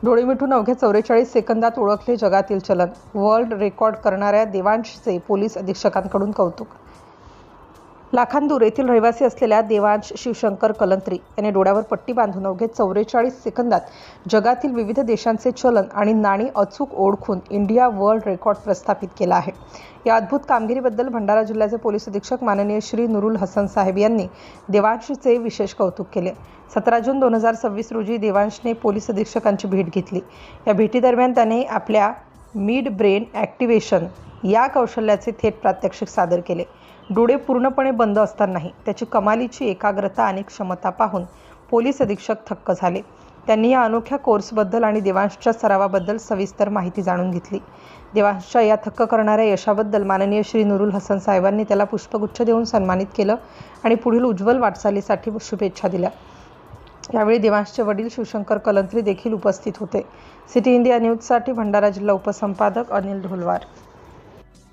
डोळे मिटून अवघ्या 44 सेकंदात ओळखले जगातील चलन. वर्ल्ड रेकॉर्ड करणाऱ्या देवांशचे पोलीस अधीक्षकांकडून कौतुक. लाखांदूर येथील रहिवासी असलेल्या देवांश शिवशंकर कलंत्री यांनी डोळ्यावर पट्टी बांधून अवघे 44 सेकंदात जगातील विविध देशांचे चलन आणि नाणी अचूक ओळखून इंडिया वर्ल्ड रेकॉर्ड प्रस्थापित केला आहे. या अद्भुत कामगिरीबद्दल भंडारा जिल्ह्याचे पोलीस अधीक्षक माननीय श्री नुरुल हसन साहेब यांनी देवांशचे विशेष कौतुक केले. 17 जून 2026 रोजी देवांशने पोलीस अधीक्षकांची भेट घेतली. या भेटीदरम्यान त्याने आपल्या मिड ब्रेन ॲक्टिव्हेशन या कौशल्याचे थेट प्रात्यक्षिक सादर केले. डोळे पूर्णपणे बंद असतानाही त्याची कमालीची एकाग्रता आणि क्षमता पाहून पोलीस अधीक्षक थक्क झाले. त्यांनी या अनोख्या कोर्सबद्दल आणि देवांशच्या सरावाबद्दल सविस्तर माहिती जाणून घेतली. देवांशच्या या थक्क करणाऱ्या यशाबद्दल माननीय श्री नुरुल हसन साहेबांनी त्याला पुष्पगुच्छ देऊन सन्मानित केलं आणि पुढील उज्ज्वल वाटचालीसाठी शुभेच्छा दिल्या. यावेळी देवांशचे वडील शिवशंकर कलंत्री देखील उपस्थित होते. सिटी इंडिया न्यूजसाठी भंडारा जिल्हा उपसंपादक अनिल ढोलवार.